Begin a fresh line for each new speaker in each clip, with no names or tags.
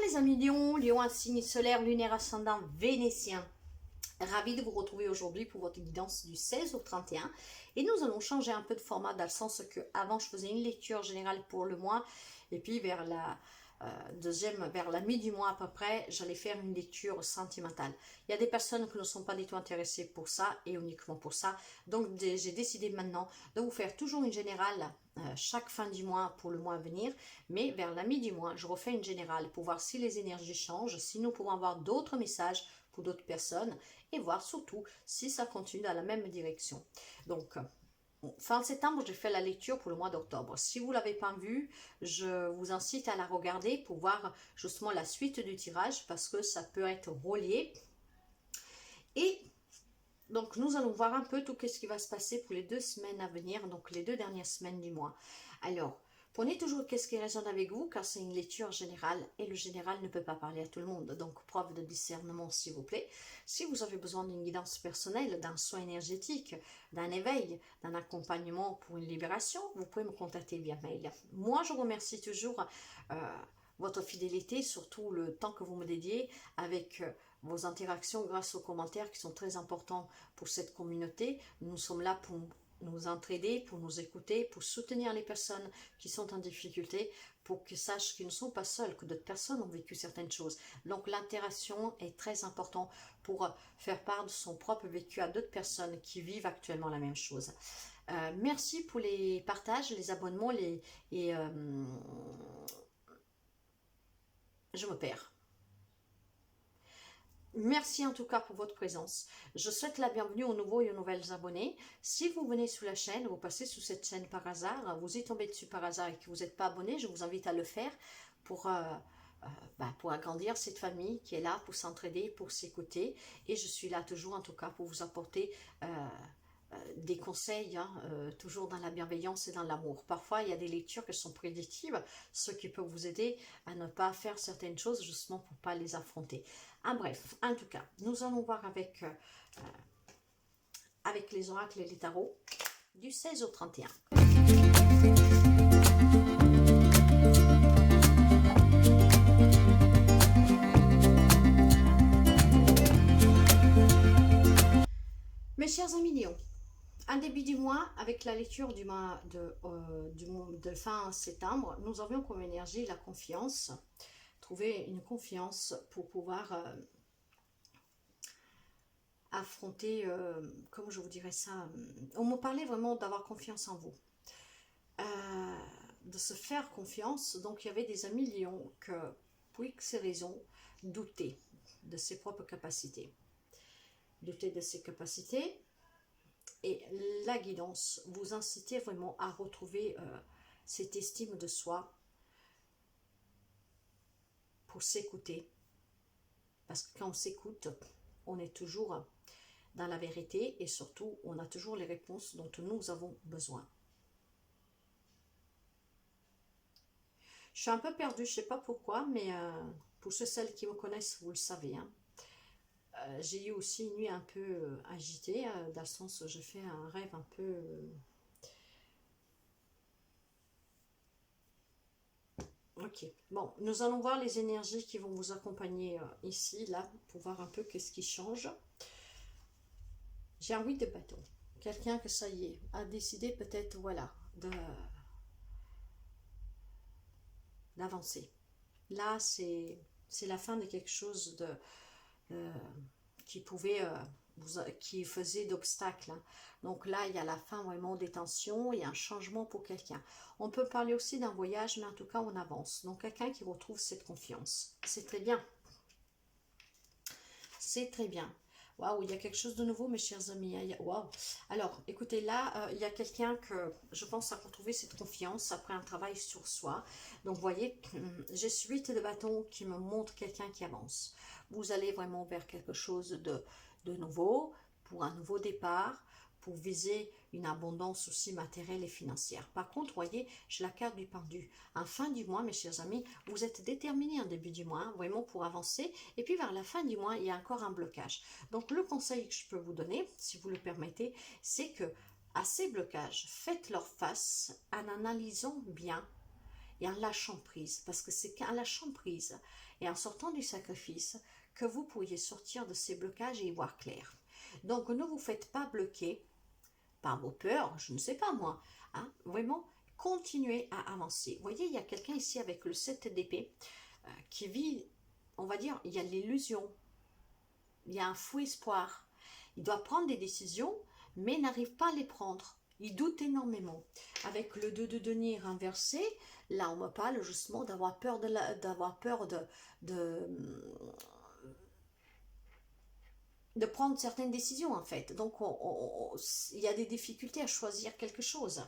les amis Lion, Lion un signe solaire, lunaire, ascendant, vénitien. Ravi de vous retrouver aujourd'hui pour votre guidance du 16 au 31. Et nous allons changer un peu de format dans le sens que avant je faisais une lecture générale pour le mois et puis vers la vers la mi du mois à peu près, j'allais faire une lecture sentimentale. Il y a des personnes qui ne sont pas du tout intéressées pour ça et uniquement pour ça. Donc j'ai décidé maintenant de vous faire toujours une générale chaque fin du mois pour le mois à venir. Mais vers la mi du mois, je refais une générale pour voir si les énergies changent, si nous pouvons avoir d'autres messages pour d'autres personnes et voir surtout si ça continue dans la même direction. Donc, fin septembre, j'ai fait la lecture pour le mois d'octobre. Si vous ne l'avez pas vue, je vous incite à la regarder pour voir justement la suite du tirage parce que ça peut être relié. Et donc, nous allons voir un peu tout ce qui va se passer pour les 2 semaines à venir, donc les 2 dernières semaines du mois. Alors, prenez toujours qu'est-ce qui résonne avec vous, car c'est une lecture générale et le général ne peut pas parler à tout le monde. Donc, preuve de discernement, s'il vous plaît. Si vous avez besoin d'une guidance personnelle, d'un soin énergétique, d'un éveil, d'un accompagnement pour une libération, vous pouvez me contacter via mail. Moi, je remercie toujours votre fidélité, surtout le temps que vous me dédiez avec vos interactions grâce aux commentaires qui sont très importants pour cette communauté. Nous sommes là pour nous entraider, pour nous écouter, pour soutenir les personnes qui sont en difficulté, pour qu'ils sachent qu'ils ne sont pas seuls, que d'autres personnes ont vécu certaines choses. Donc l'interaction est très importante pour faire part de son propre vécu à d'autres personnes qui vivent actuellement la même chose. Merci pour les partages, les abonnements, je me perds. Merci en tout cas pour votre présence. Je souhaite la bienvenue aux nouveaux et aux nouvelles abonnés. Si vous venez sous la chaîne, vous passez sous cette chaîne par hasard, vous y tombez dessus par hasard et que vous n'êtes pas abonné, je vous invite à le faire pour agrandir cette famille qui est là pour s'entraider, pour s'écouter. Et je suis là toujours en tout cas pour vous apporter des conseils, toujours dans la bienveillance et dans l'amour. Parfois, il y a des lectures qui sont prédictives, ce qui peut vous aider à ne pas faire certaines choses justement pour ne pas les affronter. Bref, en tout cas, nous allons voir avec les oracles et les tarots du 16 au 31. Mes chers amis Lions, un début du mois, avec la lecture du mois de fin septembre, nous avions comme énergie la confiance. Trouver une confiance pour pouvoir affronter, comment je vous dirais ça, on me parlait vraiment d'avoir confiance en vous, de se faire confiance. Donc il y avait des amis Lions que, pour X raisons, doutaient de ses propres capacités. Doutaient de ses capacités. Et la guidance vous incitait vraiment à retrouver cette estime de soi pour s'écouter. Parce que quand on s'écoute, on est toujours dans la vérité et surtout, on a toujours les réponses dont nous avons besoin. Je suis un peu perdue, je ne sais pas pourquoi, mais pour celles qui me connaissent, vous le savez, j'ai eu aussi une nuit un peu agitée, dans le sens où je fais un rêve un peu... Ok, bon, nous allons voir les énergies qui vont vous accompagner ici, là, pour voir un peu qu'est-ce qui change. J'ai un 8 de bâton. Quelqu'un que ça y est, a décidé peut-être, voilà, d'avancer. Là, c'est la fin de quelque chose qui pouvait, qui faisait d'obstacles. Donc là, il y a la fin vraiment des tensions, il y a un changement pour quelqu'un. On peut parler aussi d'un voyage, mais en tout cas, on avance. Donc quelqu'un qui retrouve cette confiance. C'est très bien. C'est très bien. Waouh, il y a quelque chose de nouveau, mes chers amis. Waouh. Alors, écoutez, là, il y a quelqu'un que je pense à retrouver cette confiance après un travail sur soi. Donc, vous voyez, j'ai 8 de bâton qui me montre quelqu'un qui avance. Vous allez vraiment vers quelque chose de nouveau, pour un nouveau départ, pour viser une abondance aussi matérielle et financière. Par contre, voyez, j'ai la carte du pendu. En fin du mois, mes chers amis, vous êtes déterminés en début du mois, vraiment pour avancer. Et puis vers la fin du mois, il y a encore un blocage. Donc le conseil que je peux vous donner, si vous le permettez, c'est que à ces blocages, faites leur face en analysant bien et en lâchant prise. Parce que c'est qu'en lâchant prise et en sortant du sacrifice que vous pourriez sortir de ces blocages et y voir clair. Donc ne vous faites pas bloquer par vos peurs, je ne sais pas moi. Hein, vraiment, continuez à avancer. Vous voyez, il y a quelqu'un ici avec le 7 d'épée qui vit, on va dire, il y a l'illusion, il y a un fou espoir. Il doit prendre des décisions, mais n'arrive pas à les prendre. Il doute énormément. Avec le 2 de denier renversé, là on me parle justement d'avoir peur de prendre certaines décisions en fait. Donc il y a des difficultés à choisir quelque chose.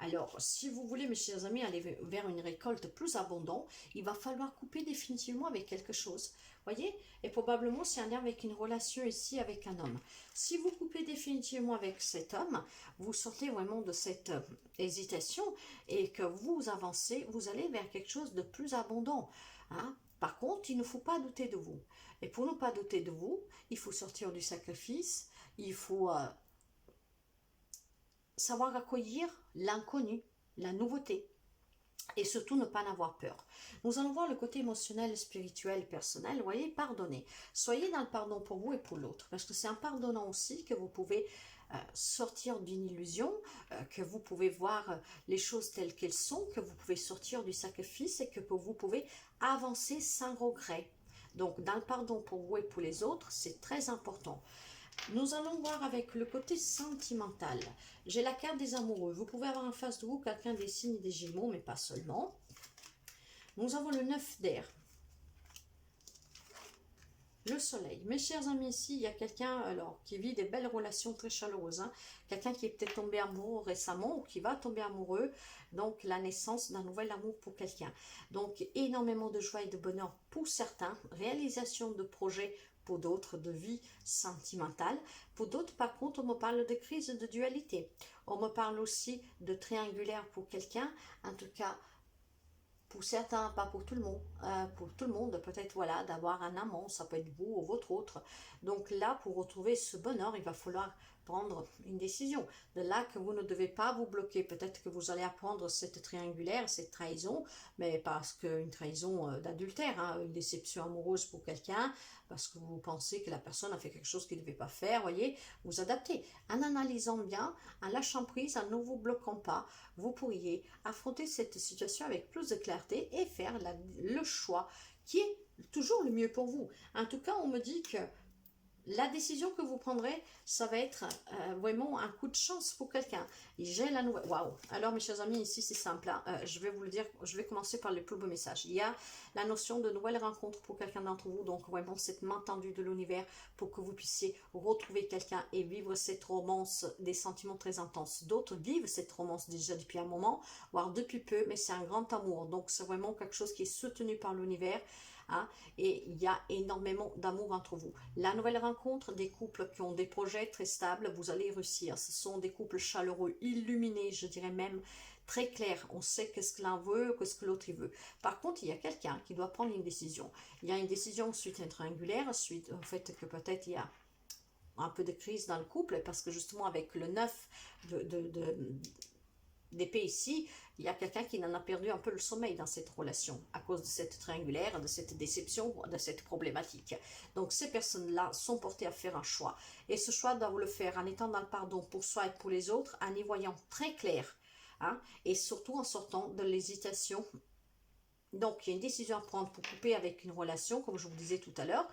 Alors si vous voulez mes chers amis aller vers une récolte plus abondante, il va falloir couper définitivement avec quelque chose. Voyez, et probablement c'est un lien avec une relation ici avec un homme. Si vous coupez définitivement avec cet homme, vous sortez vraiment de cette hésitation et que vous avancez, vous allez vers quelque chose de plus abondant. Hein? Par contre, il ne faut pas douter de vous. Et pour ne pas douter de vous, il faut sortir du sacrifice, il faut savoir accueillir l'inconnu, la nouveauté. Et surtout ne pas en avoir peur. Nous allons voir le côté émotionnel, spirituel, personnel. Vous voyez, pardonnez. Soyez dans le pardon pour vous et pour l'autre. Parce que c'est en pardonnant aussi que vous pouvez sortir d'une illusion, que vous pouvez voir les choses telles qu'elles sont, que vous pouvez sortir du sacrifice et que vous pouvez avancer sans regret. Donc, dans le pardon pour vous et pour les autres, c'est très important. Nous allons voir avec le côté sentimental. J'ai la carte des amoureux. Vous pouvez avoir en face de vous quelqu'un des signes des Gémeaux, mais pas seulement. Nous avons le 9 d'air. Le soleil. Mes chers amis, ici, il y a quelqu'un alors qui vit des belles relations très chaleureuses. Hein. Quelqu'un qui est peut-être tombé amoureux récemment ou qui va tomber amoureux. Donc, la naissance d'un nouvel amour pour quelqu'un. Donc, énormément de joie et de bonheur pour certains. Réalisation de projets pour d'autres, de vie sentimentale. Pour d'autres, par contre, on me parle de crise de dualité. On me parle aussi de triangulaire pour quelqu'un. En tout cas, pour certains, pas pour tout le monde. Pour tout le monde, peut-être, voilà, d'avoir un amant, ça peut être vous ou votre autre. Donc là, pour retrouver ce bonheur, il va falloir prendre une décision. De là que vous ne devez pas vous bloquer. Peut-être que vous allez apprendre cette triangulaire, cette trahison, mais parce qu'une trahison d'adultère, hein, une déception amoureuse pour quelqu'un, parce que vous pensez que la personne a fait quelque chose qu'il ne devait pas faire, voyez, vous adaptez. En analysant bien, en lâchant prise, en ne vous bloquant pas, vous pourriez affronter cette situation avec plus de clarté et faire le choix qui est toujours le mieux pour vous. En tout cas, on me dit que la décision que vous prendrez, ça va être vraiment un coup de chance pour quelqu'un. J'ai la nouvelle. Waouh! Alors, mes chers amis, ici, c'est simple. Hein. Je vais vous le dire, je vais commencer par les plus beaux messages. Il y a la notion de nouvelle rencontre pour quelqu'un d'entre vous. Donc, vraiment, cette main tendue de l'univers pour que vous puissiez retrouver quelqu'un et vivre cette romance, des sentiments très intenses. D'autres vivent cette romance déjà depuis un moment, voire depuis peu, mais c'est un grand amour. Donc, c'est vraiment quelque chose qui est soutenu par l'univers. Hein, et il y a énormément d'amour entre vous. La nouvelle rencontre, des couples qui ont des projets très stables, vous allez réussir. Ce sont des couples chaleureux, illuminés, je dirais même très clairs. On sait qu'est-ce que l'un veut, qu'est-ce que l'autre veut. Par contre, il y a quelqu'un qui doit prendre une décision. Il y a une décision suite à un triangulaire, suite au fait que peut-être il y a un peu de crise dans le couple, parce que justement avec le 9 d'épée ici, il y a quelqu'un qui en a perdu un peu le sommeil dans cette relation à cause de cette triangulaire, de cette déception, de cette problématique. Donc ces personnes-là sont portées à faire un choix. Et ce choix doivent le faire en étant dans le pardon pour soi et pour les autres, en y voyant très clair. Hein, et surtout en sortant de l'hésitation. Donc, il y a une décision à prendre pour couper avec une relation, comme je vous disais tout à l'heure.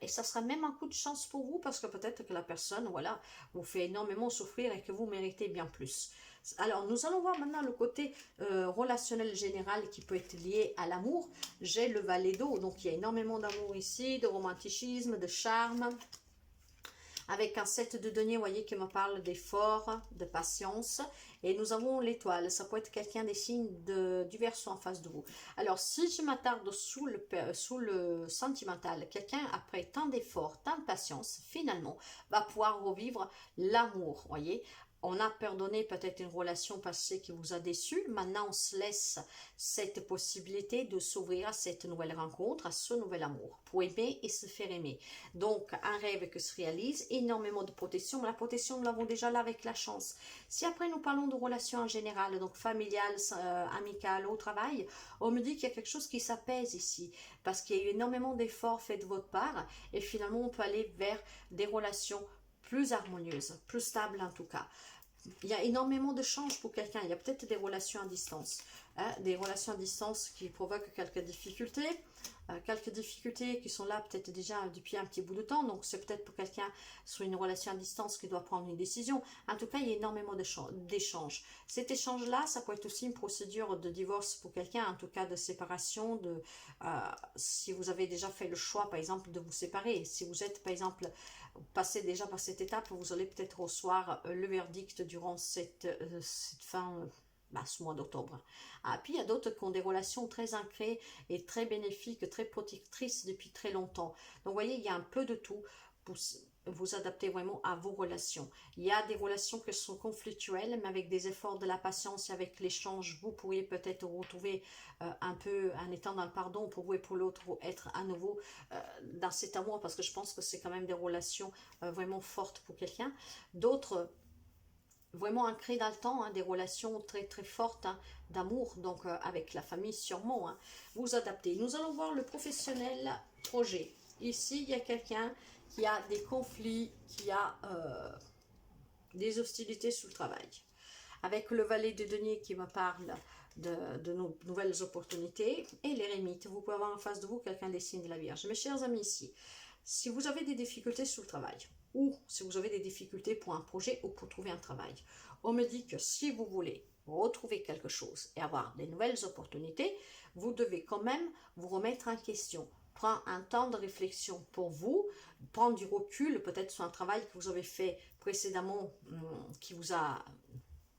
Et ça sera même un coup de chance pour vous, parce que peut-être que la personne, voilà, vous fait énormément souffrir et que vous méritez bien plus. Alors, nous allons voir maintenant le côté relationnel général qui peut être lié à l'amour. J'ai le valet d'eau, donc il y a énormément d'amour ici, de romanticisme, de charme. Avec un 7 de denier, vous voyez, qui me parle d'effort, de patience. Et nous avons l'étoile. Ça peut être quelqu'un des signes du Verseau en face de vous. Alors, si je m'attarde sous le sentimental, quelqu'un, après tant d'efforts, tant de patience, finalement, va pouvoir revivre l'amour, voyez. On a pardonné peut-être une relation passée qui vous a déçu. Maintenant, on se laisse cette possibilité de s'ouvrir à cette nouvelle rencontre, à ce nouvel amour, pour aimer et se faire aimer. Donc, un rêve qui se réalise, énormément de protection. Mais la protection, nous l'avons déjà là avec la chance. Si après, nous parlons de relations en général, donc familiales, amicales, au travail, on me dit qu'il y a quelque chose qui s'apaise ici. Parce qu'il y a eu énormément d'efforts faits de votre part. Et finalement, on peut aller vers des relations plus harmonieuses, plus stables en tout cas. Il y a énormément de changes pour quelqu'un. Il y a peut-être des relations à distance. Hein, des relations à distance qui provoquent quelques difficultés qui sont là peut-être déjà depuis un petit bout de temps. Donc c'est peut-être pour quelqu'un sur une relation à distance qui doit prendre une décision. En tout cas, il y a énormément d'échanges. Cet échange-là, ça peut être aussi une procédure de divorce pour quelqu'un, en tout cas de séparation, si vous avez déjà fait le choix, par exemple, de vous séparer. Si vous êtes, par exemple, passez déjà par cette étape, vous allez peut-être recevoir le verdict durant cette ce mois d'octobre. Puis il y a d'autres qui ont des relations très ancrées et très bénéfiques, très protectrices depuis très longtemps. Donc vous voyez, il y a un peu de tout pour vous adapter vraiment à vos relations. Il y a des relations qui sont conflictuelles, mais avec des efforts de la patience et avec l'échange, vous pourriez peut-être vous retrouver un peu en étant dans le pardon pour vous et pour l'autre, être à nouveau dans cet amour, parce que je pense que c'est quand même des relations vraiment fortes pour quelqu'un. D'autres vraiment ancrées dans le temps, hein, des relations très très fortes hein, d'amour, donc avec la famille sûrement. Hein. Vous adaptez. Nous allons voir le professionnel projet. Ici, il y a quelqu'un qui a des conflits, qui a des hostilités sous le travail. Avec le valet de denier qui me parle de nouvelles opportunités et l'érémite. Vous pouvez avoir en face de vous quelqu'un des signes de la Vierge. Mes chers amis ici, si vous avez des difficultés sous le travail, ou si vous avez des difficultés pour un projet ou pour trouver un travail, on me dit que si vous voulez retrouver quelque chose et avoir des nouvelles opportunités, vous devez quand même vous remettre en question. Prendre un temps de réflexion pour vous, prendre du recul peut-être sur un travail que vous avez fait précédemment qui vous a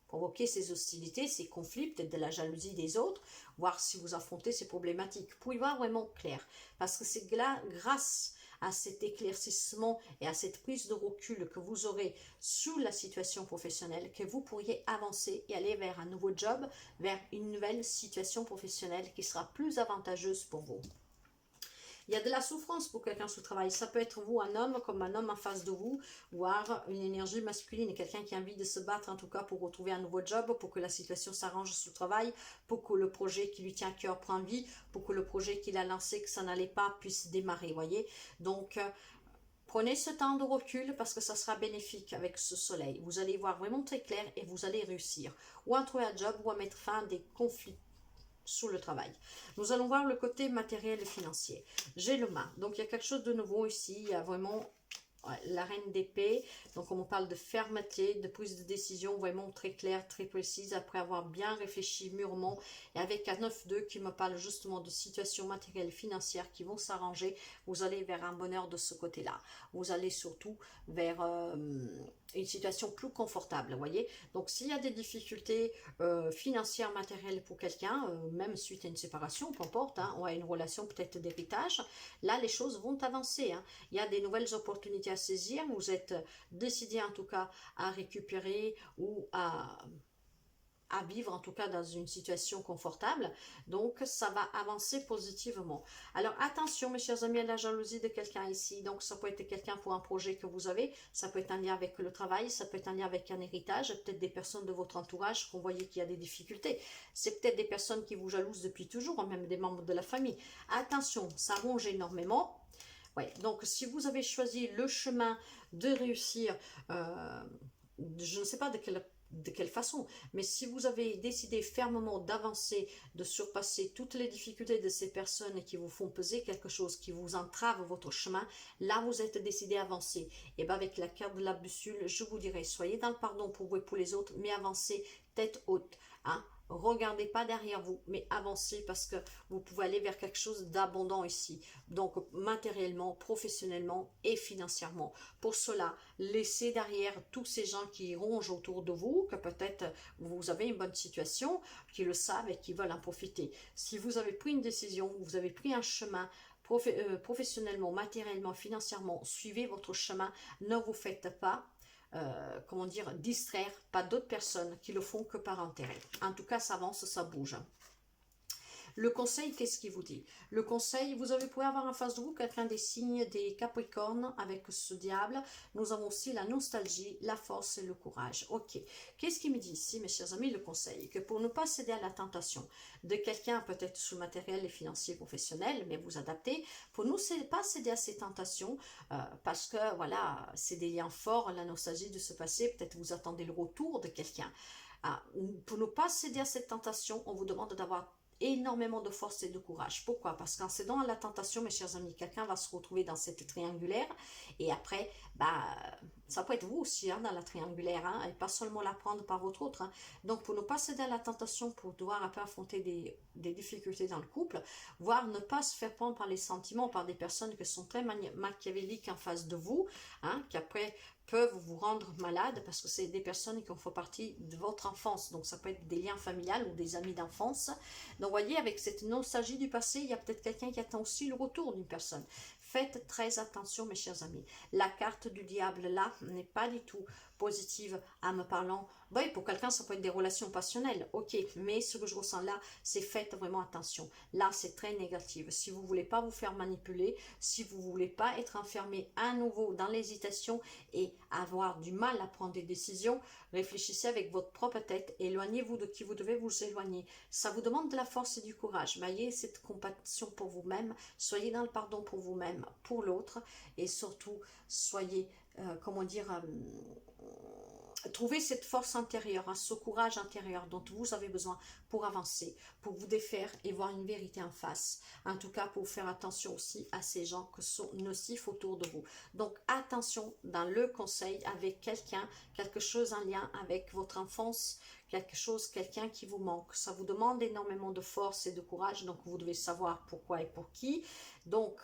provoqué ces hostilités, ces conflits, peut-être de la jalousie des autres, voir si vous affrontez ces problématiques pour y voir vraiment clair. Parce que c'est grâce à cet éclaircissement et à cette prise de recul que vous aurez sous la situation professionnelle que vous pourriez avancer et aller vers un nouveau job, vers une nouvelle situation professionnelle qui sera plus avantageuse pour vous. Il y a de la souffrance pour quelqu'un sous le travail. Ça peut être vous, un homme, comme un homme en face de vous, voire une énergie masculine, quelqu'un qui a envie de se battre en tout cas pour retrouver un nouveau job, pour que la situation s'arrange sous le travail, pour que le projet qui lui tient à cœur prenne vie, pour que le projet qu'il a lancé, que ça n'allait pas, puisse démarrer, voyez. Donc, prenez ce temps de recul parce que ça sera bénéfique avec ce soleil. Vous allez voir vraiment très clair et vous allez réussir. Ou à trouver un job ou à mettre fin à des conflits sous le travail. Nous allons voir le côté matériel et financier. J'ai le main. Donc, il y a quelque chose de nouveau ici. Il y a vraiment la reine d'épée. Donc, on me parle de fermeté, de prise de décision vraiment très claire, très précise, après avoir bien réfléchi mûrement. Et avec un 9-2 qui me parle justement de situations matérielles et financières qui vont s'arranger, vous allez vers un bonheur de ce côté-là. Vous allez surtout vers une situation plus confortable, vous voyez. Donc, s'il y a des difficultés financières, matérielles pour quelqu'un, même suite à une séparation, qu'importe, hein, ou à une relation peut-être d'héritage, là, les choses vont avancer. Hein. Il y a des nouvelles opportunités à saisir. Vous êtes décidé en tout cas à récupérer ou à vivre en tout cas dans une situation confortable, donc ça va avancer positivement. Alors attention mes chers amis à la jalousie de quelqu'un ici, donc ça peut être quelqu'un pour un projet que vous avez, ça peut être un lien avec le travail, ça peut être un lien avec un héritage, peut-être des personnes de votre entourage qu'on voyait qu'il y a des difficultés, c'est peut-être des personnes qui vous jalousent depuis toujours, même des membres de la famille. Attention, ça ronge énormément. Ouais, donc si vous avez choisi le chemin de réussir, je ne sais pas de quelle façon, mais si vous avez décidé fermement d'avancer, de surpasser toutes les difficultés de ces personnes qui vous font peser quelque chose, qui vous entrave votre chemin, là vous êtes décidé à avancer. Et bien avec la carte de la bussole, je vous dirais, soyez dans le pardon pour vous et pour les autres, mais avancez tête haute, hein. Regardez pas derrière vous, mais avancez parce que vous pouvez aller vers quelque chose d'abondant ici. Donc matériellement, professionnellement et financièrement. Pour cela, laissez derrière tous ces gens qui rongent autour de vous, que peut-être vous avez une bonne situation, qui le savent et qui veulent en profiter. Si vous avez pris une décision, vous avez pris un chemin, professionnellement, matériellement, financièrement, suivez votre chemin, ne vous faites pas comment dire, distraire, pas d'autres personnes qui le font que par intérêt. En tout cas, ça avance, ça bouge. Le conseil, qu'est-ce qu'il vous dit? Le conseil, pouvez avoir en face de vous quelqu'un des signes des Capricornes avec ce diable. Nous avons aussi la nostalgie, la force et le courage. Ok. Qu'est-ce qu'il me dit ici, mes chers amis? Le conseil, que pour ne pas céder à la tentation de quelqu'un, peut-être sous matériel et financier professionnel, mais vous adaptez, pour ne pas céder à ces tentations, parce que voilà, c'est des liens forts, la nostalgie de ce passé, peut-être vous attendez le retour de quelqu'un. Pour ne pas céder à cette tentation, on vous demande d'avoir énormément de force et de courage. Pourquoi? Parce qu'en cédant à la tentation, mes chers amis, quelqu'un va se retrouver dans cette triangulaire et après, ça peut être vous aussi dans la triangulaire, et pas seulement la prendre par votre autre. Donc, pour ne pas céder à la tentation, pour devoir après affronter des difficultés dans le couple, voire ne pas se faire prendre par les sentiments, par des personnes qui sont très machiavéliques en face de vous, qui après peuvent vous rendre malade parce que c'est des personnes qui font partie de votre enfance. Donc, ça peut être des liens familiales ou des amis d'enfance. Donc, vous voyez, avec cette nostalgie du passé, il y a peut-être quelqu'un qui attend aussi le retour d'une personne. Faites très attention, mes chers amis. La carte du diable, là, n'est pas du tout positive en me parlant. Oui, pour quelqu'un, ça peut être des relations passionnelles, ok, mais ce que je ressens là, c'est faites vraiment attention. Là, c'est très négatif. Si vous ne voulez pas vous faire manipuler, si vous ne voulez pas être enfermé à nouveau dans l'hésitation et avoir du mal à prendre des décisions, réfléchissez avec votre propre tête, éloignez-vous de qui vous devez vous éloigner. Ça vous demande de la force et du courage. Ayez cette compassion pour vous-même, soyez dans le pardon pour vous-même, pour l'autre, et surtout, soyez, comment dire, trouvez cette force intérieure, ce courage intérieur dont vous avez besoin pour avancer, pour vous défaire et voir une vérité en face. En tout cas, pour faire attention aussi à ces gens qui sont nocifs autour de vous. Donc, attention dans le conseil avec quelqu'un, quelque chose en lien avec votre enfance, quelque chose, quelqu'un qui vous manque. Ça vous demande énormément de force et de courage, donc vous devez savoir pourquoi et pour qui. Donc,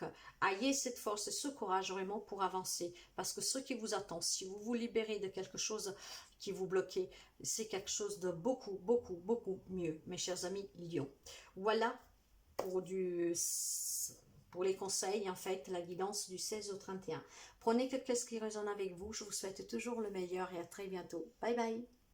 ayez cette force et ce courage vraiment pour avancer, parce que ce qui vous attend, si vous vous libérez de quelque chose qui vous bloquait, c'est quelque chose de beaucoup, beaucoup, beaucoup mieux, mes chers amis Lion. Voilà pour les conseils, en fait, la guidance du 16 au 31. Prenez quelque chose qui résonne avec vous. Je vous souhaite toujours le meilleur et à très bientôt. Bye bye.